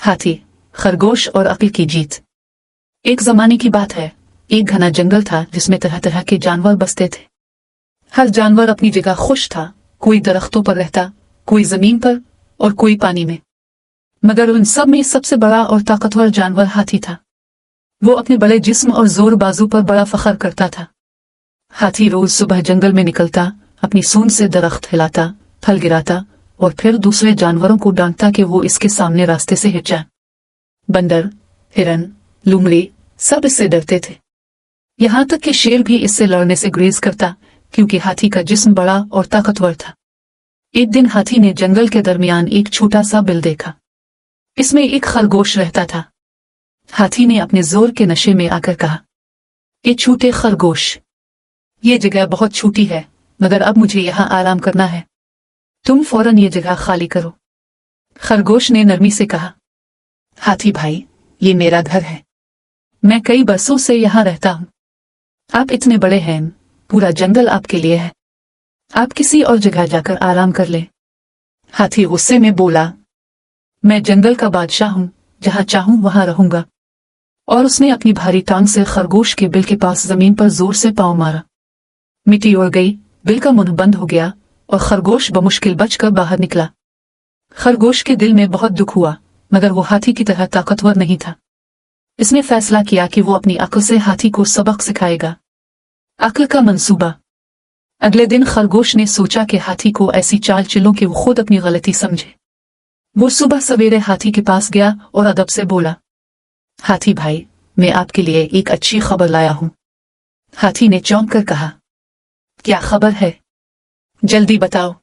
हाथी, खरगोश और अक्ल की जीत। एक जमाने की बात है, एक घना जंगल था जिसमें तरह तरह के जानवर बसते थे। हर जानवर अपनी जगह खुश था, कोई दरख्तों पर रहता, कोई जमीन पर और कोई पानी में। मगर उन सब में सबसे बड़ा और ताकतवर जानवर हाथी था। वो अपने बड़े जिस्म और जोर बाजू पर बड़ा फख्र करता था। हाथी रोज सुबह जंगल में निकलता, अपनी सूंड से दरख्त हिलाता, फल गिराता और फिर दूसरे जानवरों को डांटता कि वो इसके सामने रास्ते से हट जाए। बंदर, हिरन, लूमड़ी सब इससे डरते थे। यहाँ तक कि शेर भी इससे लड़ने से गुरेज करता, क्योंकि हाथी का जिस्म बड़ा और ताकतवर था। एक दिन हाथी ने जंगल के दरमियान एक छोटा सा बिल देखा। इसमें एक खरगोश रहता था। हाथी ने अपने जोर के नशे में आकर कहा, ये छोटे खरगोश, ये जगह बहुत छोटी है, मगर अब मुझे यहाँ आराम करना है। तुम फौरन ये जगह खाली करो। खरगोश ने नरमी से कहा, हाथी भाई, ये मेरा घर है। मैं कई बरसों से यहाँ रहता हूँ। आप इतने बड़े हैं, पूरा जंगल आपके लिए है। आप किसी और जगह जाकर आराम कर ले। हाथी गुस्से में बोला, मैं जंगल का बादशाह हूँ, जहाँ चाहूं वहां रहूंगा। और उसने अपनी भारी टांग से खरगोश के बिल के पास जमीन पर जोर से पांव मारा। मिट्टी उड़ गई, बिल का मुंह बंद हो गया और खरगोश बमुश्किल बचकर बाहर निकला। खरगोश के दिल में बहुत दुख हुआ, मगर वो हाथी की तरह ताकतवर नहीं था। इसने फैसला किया कि वो अपनी अक्ल से हाथी को सबक सिखाएगा। अक्ल का मंसूबा। अगले दिन खरगोश ने सोचा कि हाथी को ऐसी चाल चलो कि वो खुद अपनी गलती समझे। वो सुबह सवेरे हाथी के पास गया और अदब से बोला, हाथी भाई, मैं आपके लिए एक अच्छी खबर लाया हूं। हाथी ने चौंक कर कहा, क्या खबर है? जल्दी बताओ।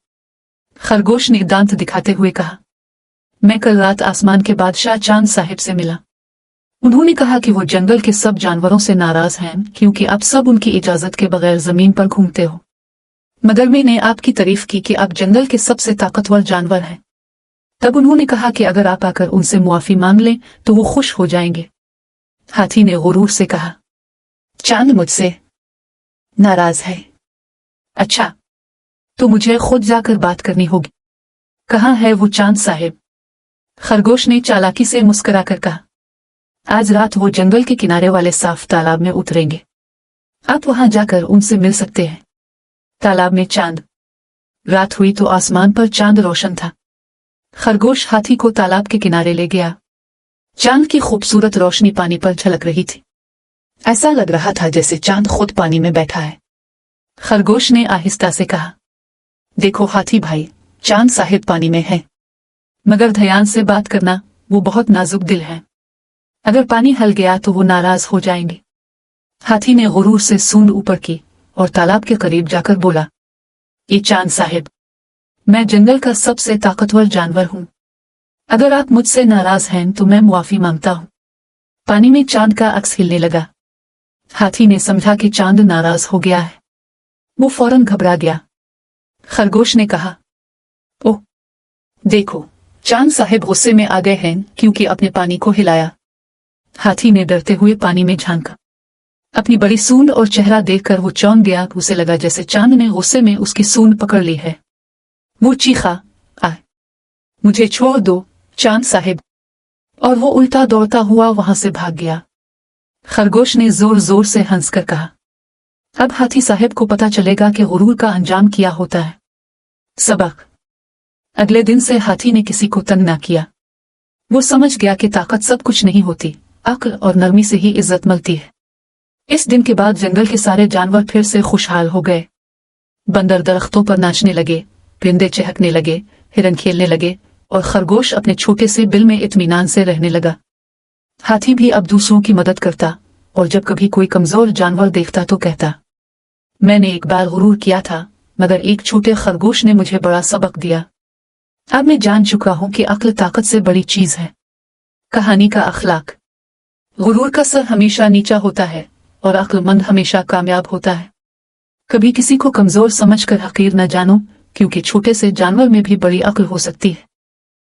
खरगोश ने दांत दिखाते हुए कहा, मैं कल रात आसमान के बादशाह चांद साहिब से मिला। उन्होंने कहा कि वो जंगल के सब जानवरों से नाराज हैं, क्योंकि आप सब उनकी इजाजत के बगैर जमीन पर घूमते हो। मगर मैंने आपकी तारीफ की कि आप जंगल के सबसे ताकतवर जानवर हैं। तब उन्होंने कहा कि अगर आप आकर उनसे मुआफी मांग लें तो वो खुश हो जाएंगे। हाथी ने गुरूर से कहा, चांद मुझसे नाराज है। अच्छा, तो मुझे खुद जाकर बात करनी होगी। कहाँ है वो चांद साहिब? खरगोश ने चालाकी से मुस्कुराकर कहा, आज रात वो जंगल के किनारे वाले साफ तालाब में उतरेंगे। आप वहां जाकर उनसे मिल सकते हैं। तालाब में चांद। रात हुई तो आसमान पर चांद रोशन था। खरगोश हाथी को तालाब के किनारे ले गया। चांद की खूबसूरत रोशनी पानी पर झलक रही थी। ऐसा लग रहा था जैसे चांद खुद पानी में बैठा है। खरगोश ने आहिस्ता से कहा, देखो हाथी भाई, चांद साहिब पानी में है, मगर ध्यान से बात करना, वो बहुत नाजुक दिल है। अगर पानी हल गया तो वो नाराज हो जाएंगे। हाथी ने गुरूर से सूंड ऊपर की और तालाब के करीब जाकर बोला, ये चांद साहिब, मैं जंगल का सबसे ताकतवर जानवर हूं। अगर आप मुझसे नाराज हैं तो मैं मुआफी मांगता हूं। पानी में चांद का अक्स हिलने लगा। हाथी ने समझा कि चांद नाराज हो गया है। वो फौरन घबरा गया। खरगोश ने कहा, ओह देखो, चांद साहिब गुस्से में आ गए हैं क्योंकि अपने पानी को हिलाया। हाथी ने डरते हुए पानी में झांका। अपनी बड़ी सूंड और चेहरा देखकर वो चौंक गया। उसे लगा जैसे चांद ने गुस्से में उसकी सूंड पकड़ ली है। वो चीखा, आ मुझे छोड़ दो चांद साहिब, और वो उल्टा दौड़ता हुआ वहां से भाग गया। खरगोश ने जोर जोर से हंसकर कहा, अब हाथी साहिब को पता चलेगा कि गुरूर का अंजाम क्या होता है। सबक। अगले दिन से हाथी ने किसी को तंग ना किया। वो समझ गया कि ताकत सब कुछ नहीं होती, अक्ल और नरमी से ही इज्जत मिलती है। इस दिन के बाद जंगल के सारे जानवर फिर से खुशहाल हो गए। बंदर दरख्तों पर नाचने लगे, परिंदे चहकने लगे, हिरन खेलने लगे और खरगोश अपने छोटे से बिल में इत्मीनान से रहने लगा। हाथी भी अब दूसरों की मदद करता और जब कभी कोई कमजोर जानवर देखता तो कहता, मैंने एक बार गुरूर किया था, मगर एक छोटे खरगोश ने मुझे बड़ा सबक दिया। अब मैं जान चुका हूं कि अक्ल ताकत से बड़ी चीज है। कहानी का अखलाक। गुरूर का सर हमेशा नीचा होता है और अक्लमंद हमेशा कामयाब होता है। कभी किसी को कमजोर समझकर हकीर न जानो, क्योंकि छोटे से जानवर में भी बड़ी अक्ल हो सकती है।